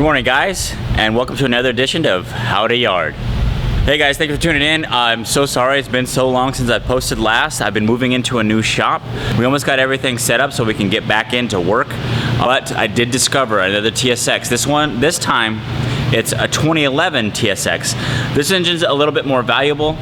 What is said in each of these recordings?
Good morning, guys, and welcome to another edition of How to Yard. Hey guys, thank you for tuning in. I'm so sorry it's been so long since I posted last. I've been moving into a new shop. We almost got everything set up so we can get back into work, but I did discover another TSX. This time it's a 2011 TSX. This engine's a little bit more valuable,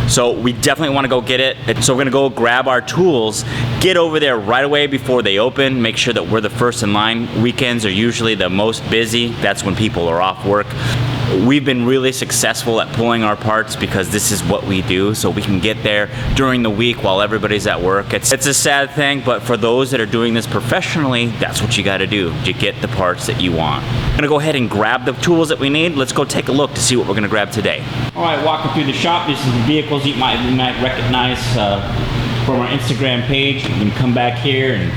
so we definitely want to go get it. So we're gonna go grab our tools, get over there right away before they open, make sure that we're the first in line. Weekends are usually the most busy. That's when people are off work. We've been really successful at pulling our parts because this is what we do, so we can get there during the week while everybody's at work. It's a sad thing, but for those that are doing this professionally, that's what you gotta do to get the parts that you want. I'm gonna go ahead and grab the tools that we need. Let's go take a look to see what we're gonna grab today. All right, walking through the shop, this is the vehicles you might recognize from our Instagram page. You can come back here and,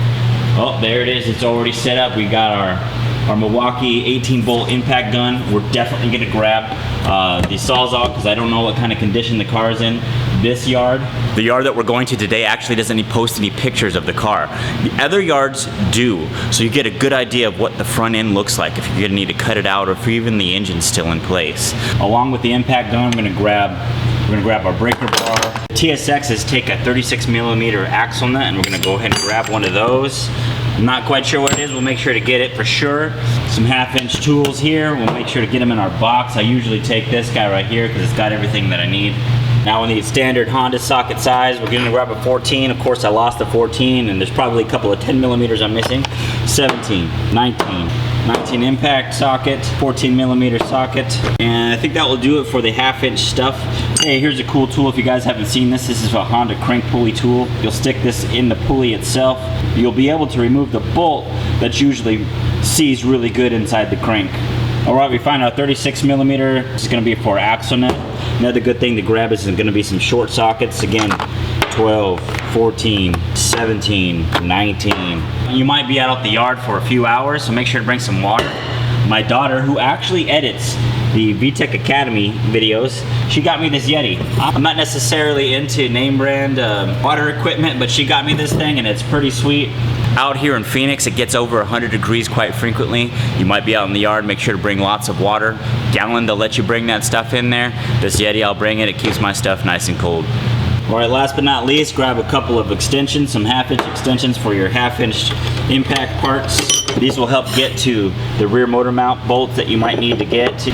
oh, there it is, it's already set up. We got our Milwaukee 18-volt impact gun. We're definitely gonna grab the Sawzall because I don't know what kind of condition the car is in. This yard, the yard that we're going to today, actually doesn't post any pictures of the car. The other yards do, so you get a good idea of what the front end looks like, if you're gonna need to cut it out or if even the engine's still in place. Along with the impact gun, we're gonna grab our breaker bar. TSXs take a 36mm axle nut, and we're gonna go ahead and grab one of those. I'm not quite sure what it is. We'll make sure to get it for sure. Some 1/2-inch tools here. We'll make sure to get them in our box. I usually take this guy right here because it's got everything that I need. Now we need standard Honda socket size. We're gonna grab a 14. Of course, I lost the 14, and there's probably a couple of 10mm I'm missing. 17, 19 impact socket, 14mm socket, and I think that will do it for the 1/2-inch stuff. Hey, here's a cool tool if you guys haven't seen this. This is a Honda crank pulley tool. You'll stick this in the pulley itself. You'll be able to remove the bolt that usually sees really good inside the crank. All right, we find our 36mm. This is gonna be for axle nut. Another good thing to grab is gonna be some short sockets. Again, 12, 14, 17, 19. You might be out the yard for a few hours, so make sure to bring some water. My daughter, who actually edits the VTech Academy videos, she got me this Yeti. I'm not necessarily into name brand water equipment, but she got me this thing and it's pretty sweet. Out here in Phoenix, it gets over 100 degrees quite frequently. You might be out in the yard, make sure to bring lots of water. Gallon, they'll let you bring that stuff in there. This Yeti, I'll bring it. It keeps my stuff nice and cold. All right, last but not least, grab a couple of extensions, some 1/2-inch extensions for your 1/2-inch impact parts. These will help get to the rear motor mount bolts that you might need to get to.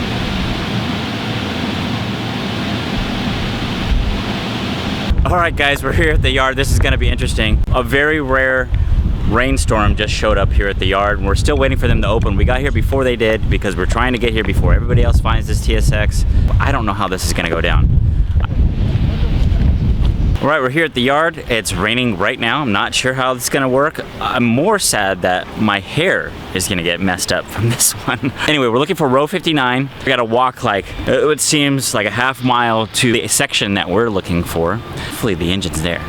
All right, guys, we're here at the yard. This is gonna be interesting. A very rare rainstorm just showed up here at the yard, and we're still waiting for them to open. We got here before they did because we're trying to get here before everybody else finds this TSX. I don't know how this is gonna go down. All right, we're here at the yard. It's raining right now. I'm not sure how this is gonna work. I'm more sad that my hair is gonna get messed up from this one. Anyway, we're looking for row 59. We gotta walk like, it seems like a 1/2 mile to the section that we're looking for. Hopefully the engine's there.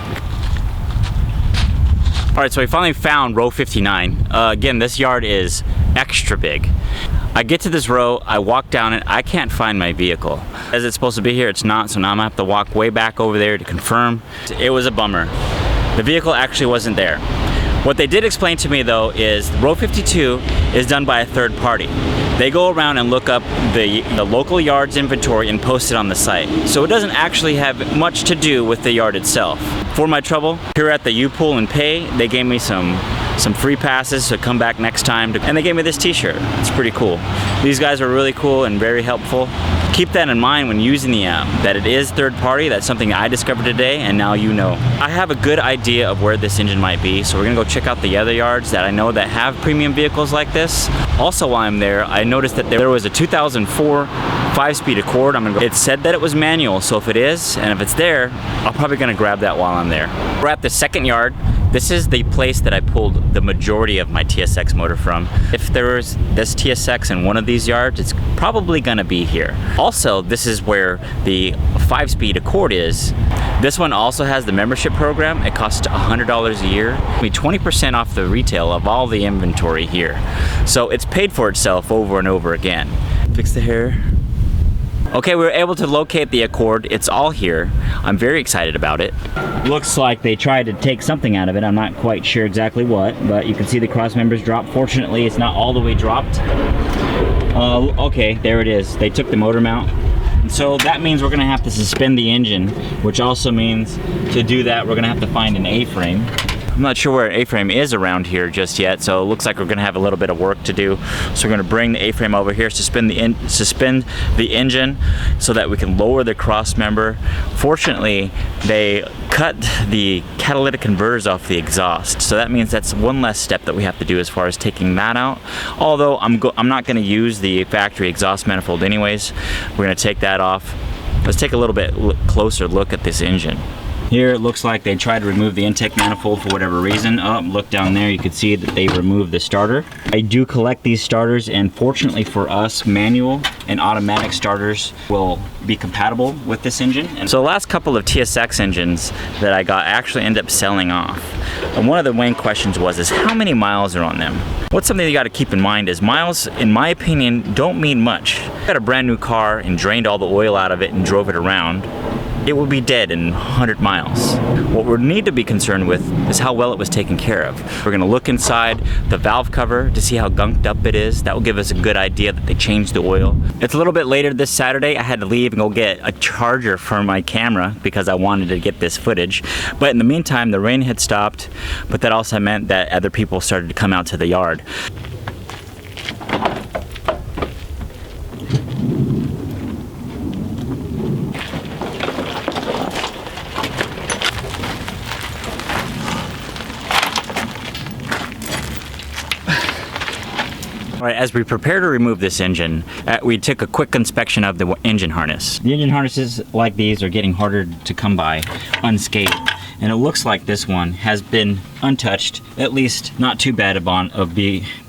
All right, so we finally found row 59. Again, this yard is extra big. I get to this row, I walk down it, I can't find my vehicle. As it's supposed to be here, it's not, so now I'm gonna have to walk way back over there to confirm. It was a bummer. The vehicle actually wasn't there. What they did explain to me though is row 52 is done by a third party. They go around and look up the local yard's inventory and post it on the site. So it doesn't actually have much to do with the yard itself. For my trouble, here at the U-Pull and Pay, they gave me some free passes to come back next time, and they gave me this t-shirt. It's pretty cool. These guys are really cool and very helpful. Keep that in mind when using the app, that it is third party. That's something I discovered today, and now you know. I have a good idea of where this engine might be, so we're gonna go check out the other yards that I know that have premium vehicles like this. Also, while I'm there, I noticed that there was a 2004 5-speed Accord. It said that it was manual, so if it is, and if it's there, I'm probably gonna grab that while I'm there. We're at the second yard. This is the place that I pulled the majority of my TSX motor from. If there was this TSX in one of these yards, it's probably gonna be here. Also, this is where the 5-speed Accord is. This one also has the membership program. It costs $100 a year. I mean, 20% off the retail of all the inventory here. So it's paid for itself over and over again. Fix the hair. Okay, we were able to locate the Accord. It's all here. I'm very excited about it. Looks like they tried to take something out of it. I'm not quite sure exactly what, but you can see the cross members drop. Fortunately, it's not all the way dropped. Okay, there it is. They took the motor mount. And so that means we're gonna have to suspend the engine, which also means to do that, we're gonna have to find an A-frame. I'm not sure where an A-frame is around here just yet, so it looks like we're gonna have a little bit of work to do. So we're gonna bring the A-frame over here, suspend the engine so that we can lower the cross member. Fortunately, they cut the catalytic converters off the exhaust, so that means that's one less step that we have to do as far as taking that out. Although I'm not gonna use the factory exhaust manifold anyways. We're gonna take that off. Let's take a little bit closer look at this engine. Here it looks like they tried to remove the intake manifold for whatever reason. Oh, look down there, you can see that they removed the starter. I do collect these starters, and fortunately for us, manual and automatic starters will be compatible with this engine. And so the last couple of TSX engines that I got actually end up selling off. And one of the main questions is how many miles are on them? What's something you got to keep in mind is miles, in my opinion, don't mean much. If I got a brand new car and drained all the oil out of it and drove it around, it will be dead in 100 miles. What we need to be concerned with is how well it was taken care of. We're gonna look inside the valve cover to see how gunked up it is. That will give us a good idea that they changed the oil. It's a little bit later this Saturday. I had to leave and go get a charger for my camera because I wanted to get this footage. But in the meantime, the rain had stopped, but that also meant that other people started to come out to the yard. All right, as we prepare to remove this engine, we took a quick inspection of the engine harness. The engine harnesses like these are getting harder to come by unscathed, and it looks like this one has been untouched, at least not too bad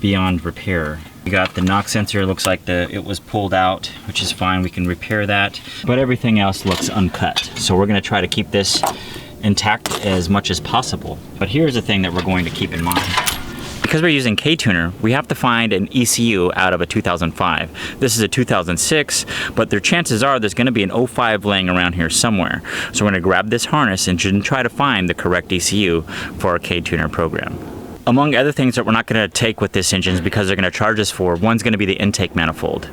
beyond repair. We got the knock sensor, looks like it was pulled out, which is fine, we can repair that, but everything else looks uncut. So we're gonna try to keep this intact as much as possible. But here's the thing that we're going to keep in mind. Because we're using K-Tuner, we have to find an ECU out of a 2005. This is a 2006, but their chances are there's gonna be an 05 laying around here somewhere. So we're gonna grab this harness and try to find the correct ECU for our K-Tuner program. Among other things that we're not gonna take with this engine because they're gonna charge us for, one's gonna be the intake manifold.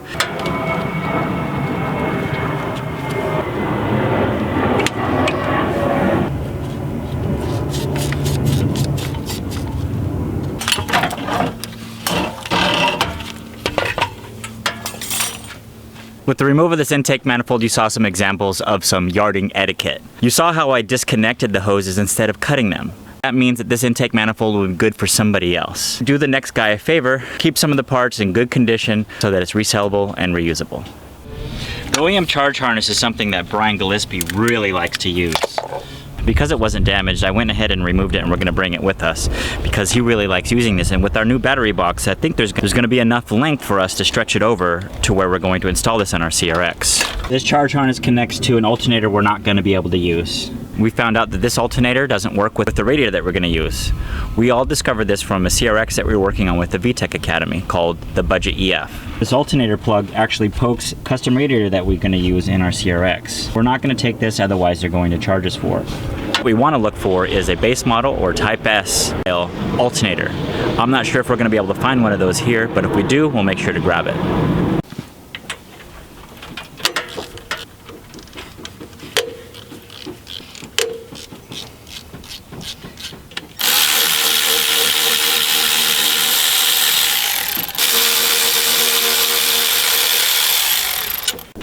With the removal of this intake manifold, you saw some examples of some yarding etiquette. You saw how I disconnected the hoses instead of cutting them. That means that this intake manifold will be good for somebody else. Do the next guy a favor, keep some of the parts in good condition so that it's resellable and reusable. The OEM charge harness is something that Brian Gillespie really likes to use. Because it wasn't damaged, I went ahead and removed it, and we're gonna bring it with us because he really likes using this. And with our new battery box, I think there's gonna be enough length for us to stretch it over to where we're going to install this on our CRX. This charge harness connects to an alternator we're not gonna be able to use. We found out that this alternator doesn't work with the radiator that we're gonna use. We all discovered this from a CRX that we were working on with the VTech Academy called the Budget EF. This alternator plug actually pokes custom radiator that we're gonna use in our CRX. We're not gonna take this, otherwise they're going to charge us for it. What we wanna look for is a base model or Type S alternator. I'm not sure if we're gonna be able to find one of those here, but if we do, we'll make sure to grab it.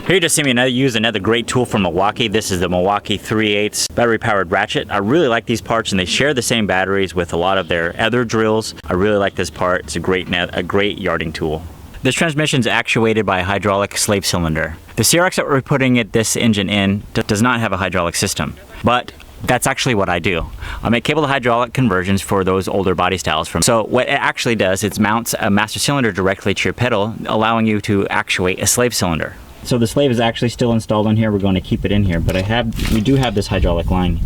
Here you just see me use another great tool from Milwaukee. This is the Milwaukee 3/8 battery powered ratchet. I really like these parts, and they share the same batteries with a lot of their other drills. I really like this part. It's a great yarding tool. This transmission is actuated by a hydraulic slave cylinder. The CRX that we're putting this engine in does not have a hydraulic system, but that's actually what I do. I make cable to hydraulic conversions for those older body styles. So what it actually does is mounts a master cylinder directly to your pedal, allowing you to actuate a slave cylinder. So the slave is actually still installed on here. We're going to keep it in here, but we do have this hydraulic line.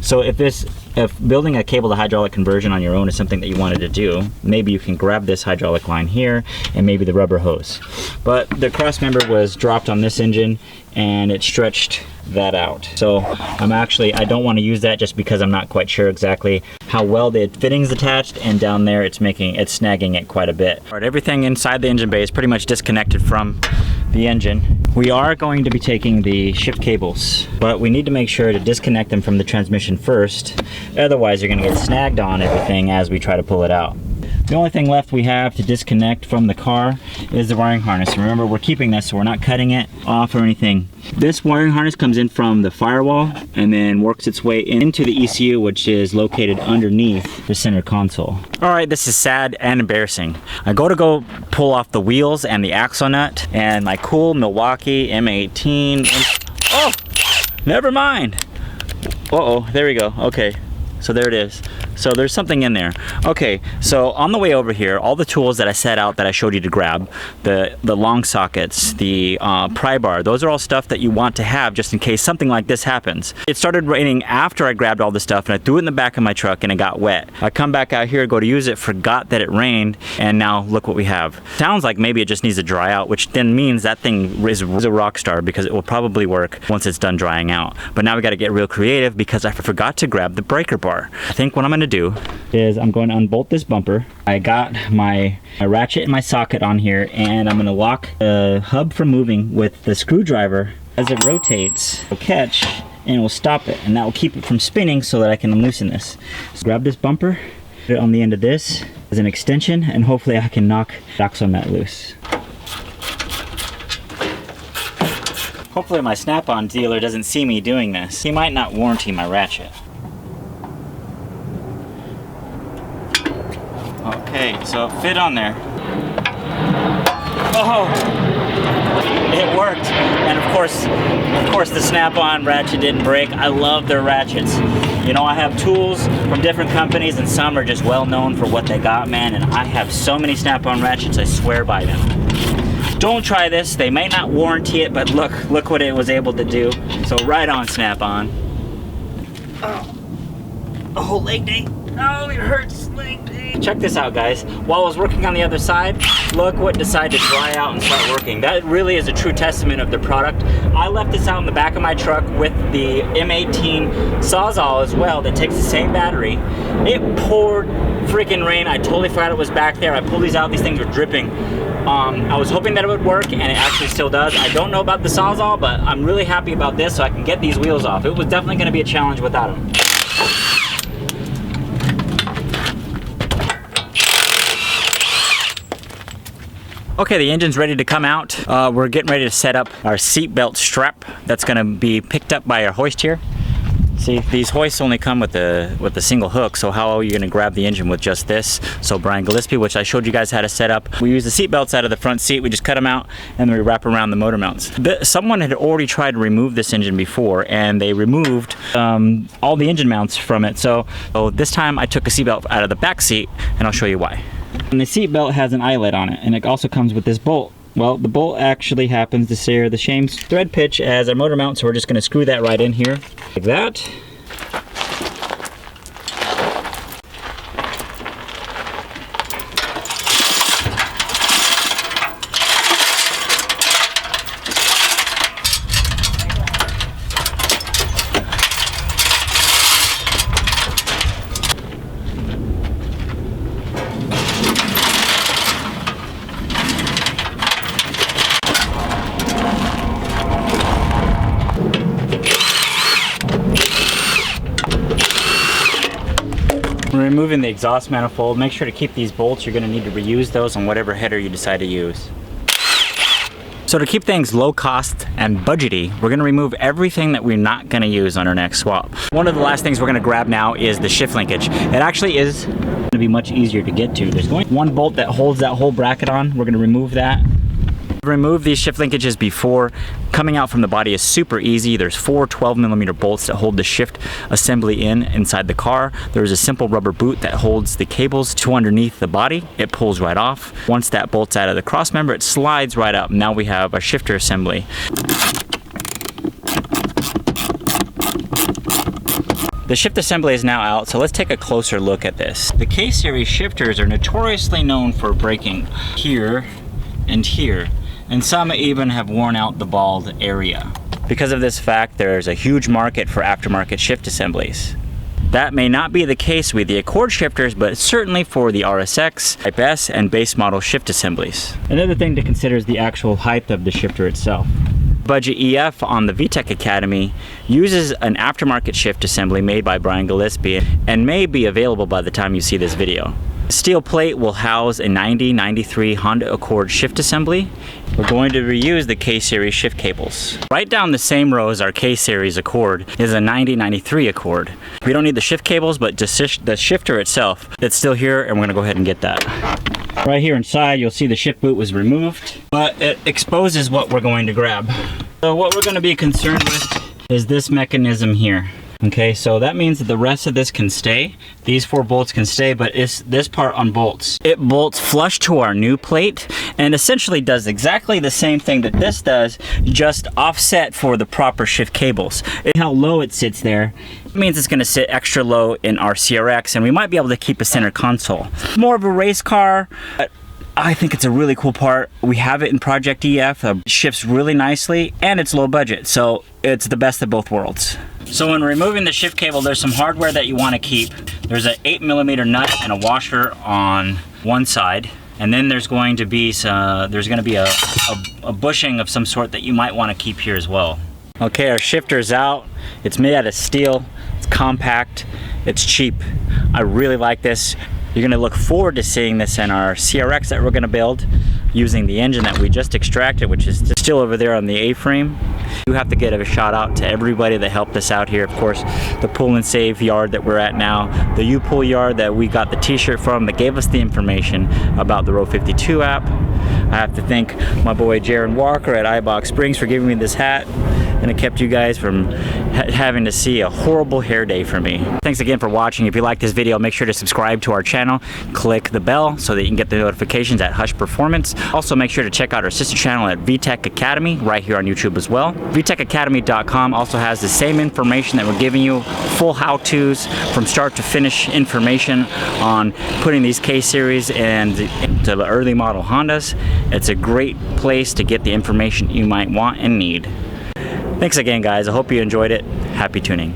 So if building a cable to hydraulic conversion on your own is something that you wanted to do, maybe you can grab this hydraulic line here and maybe the rubber hose. But the cross member was dropped on this engine and it stretched that out. So I don't want to use that just because I'm not quite sure exactly how well the fittings attached, and down there it's snagging it quite a bit. All right, everything inside the engine bay is pretty much disconnected from the engine. We are going to be taking the shift cables, but we need to make sure to disconnect them from the transmission first. Otherwise, you're going to get snagged on everything as we try to pull it out. The only thing left we have to disconnect from the car is the wiring harness. And remember, we're keeping this, so we're not cutting it off or anything. This wiring harness comes in from the firewall and then works its way into the ECU, which is located underneath the center console. All right, this is sad and embarrassing. I go pull off the wheels and the axle nut, and my cool Milwaukee M18. Oh, never mind. Uh-oh, there we go. Okay, so there it is. So there's something in there. Okay, so on the way over here, all the tools that I set out that I showed you to grab, the long sockets, the pry bar, those are all stuff that you want to have just in case something like this happens. It started raining after I grabbed all the stuff and I threw it in the back of my truck and it got wet. I come back out here, go to use it, forgot that it rained, and now look what we have. Sounds like maybe it just needs to dry out, which then means that thing is a rock star because it will probably work once it's done drying out. But now we gotta get real creative because I forgot to grab the breaker bar. I think what I'm gonna do is I'm going to unbolt this bumper. I got my ratchet and my socket on here, and I'm going to lock the hub from moving with the screwdriver. As it rotates, it'll catch and it will stop it, and that will keep it from spinning so that I can loosen this. So grab this bumper, put it on the end of this as an extension, and hopefully I can knock the axle nut loose. Hopefully my Snap-on dealer doesn't see me doing this. He might not warranty my ratchet. Okay, so it fit on there. Oh, it worked. And of course the Snap-on ratchet didn't break. I love their ratchets. You know, I have tools from different companies and some are just well known for what they got, man. And I have so many Snap-on ratchets, I swear by them. Don't try this, they may not warranty it, but look what it was able to do. So right on, Snap-on. Oh, leg day. Oh, it hurts, leg day. Check this out, guys. While I was working on the other side, look what decided to dry out and start working. That really is a true testament of the product. I left this out in the back of my truck with the M18 Sawzall as well that takes the same battery. It poured freaking rain. I totally forgot it was back there. I pulled these out, these things were dripping. I was hoping that it would work, and it actually still does. I don't know about the Sawzall, but I'm really happy about this so I can get these wheels off. It was definitely going to be a challenge without them. Okay, the engine's ready to come out. We're getting ready to set up our seat belt strap that's going to be picked up by our hoist here. See, these hoists only come with the single hook, so how are you going to grab the engine with just this? So Brian Gillespie, which I showed you guys how to set up, we use the seat belts out of the front seat, we just cut them out, and then we wrap around the motor mounts. Someone had already tried to remove this engine before, and they removed all the engine mounts from it. So this time I took a seat belt out of the back seat, and I'll show you why. And the seat belt has an eyelet on it, and it also comes with this bolt. Well, the bolt actually happens to share the same thread pitch as our motor mount, so we're just going to screw that right in here, like that. Removing the exhaust manifold, make sure to keep these bolts. You're going to need to reuse those on whatever header you decide to use. So to keep things low cost and budgety, we're going to remove everything that we're not going to use on our next swap. One of the last things we're going to grab now is the shift linkage. It actually is going to be much easier to get to. There's one bolt that holds that whole bracket on. We're going to remove that. Remove these shift linkages before. Coming out from the body is super easy. There's 4 12mm bolts that hold the shift assembly inside the car. There's a simple rubber boot that holds the cables to underneath the body. It pulls right off. Once that bolt's out of the cross member, it slides right up. Now we have a shifter assembly. The shift assembly is now out, so let's take a closer look at this. The K-series shifters are notoriously known for breaking here and here, and some even have worn out the bald area. Because of this fact, there's a huge market for aftermarket shift assemblies. That may not be the case with the Accord shifters, but certainly for the RSX, Type S, and base model shift assemblies. Another thing to consider is the actual height of the shifter itself. Budget EF on the VTech Academy uses an aftermarket shift assembly made by Brian Gillespie and may be available by the time you see this video. Steel plate will house a 90-93 Honda Accord shift assembly. We're going to reuse the K-series shift cables. Right down the same row as our K-series Accord is a 90-93 Accord. We don't need the shift cables, but just the shifter itself. It's still here, and we're gonna go ahead and get that. Right here inside, you'll see the shift boot was removed, but it exposes what we're going to grab. So what we're gonna be concerned with is this mechanism here. Okay, so that means that the rest of this can stay. These 4 bolts can stay, but it's this part unbolts. It bolts flush to our new plate and essentially does exactly the same thing that this does, just offset for the proper shift cables. How low it sits there, it means it's gonna sit extra low in our CRX, and we might be able to keep a center console. More of a race car, but I think it's a really cool part. We have it in Project EF, it shifts really nicely, and it's low budget, so it's the best of both worlds. So when removing the shift cable, there's some hardware that you want to keep. There's an 8mm nut and a washer on one side, and then there's going to be a bushing of some sort that you might want to keep here as well. Okay, our shifter's out. It's made out of steel. It's compact. It's cheap. I really like this. You're going to look forward to seeing this in our CRX that we're going to build using the engine that we just extracted, which is still over there on the A-frame. You have to give a shout out to everybody that helped us out here. Of course, the Pull and Save yard that we're at now, the U-Pull yard that we got the t-shirt from that gave us the information about the Row 52 app. I have to thank my boy Jaron Walker at iBox Springs for giving me this hat, and it kept you guys from having to see a horrible hair day for me. Thanks again for watching. If you like this video, make sure to subscribe to our channel, click the bell so that you can get the notifications at Hush Performance. Also, make sure to check out our sister channel at VTech Academy right here on YouTube as well. VTechAcademy.com also has the same information that we're giving you, full how-tos from start to finish information on putting these K-series and to the early model Hondas. It's a great place to get the information you might want and need. Thanks again, guys. I hope you enjoyed it. Happy tuning.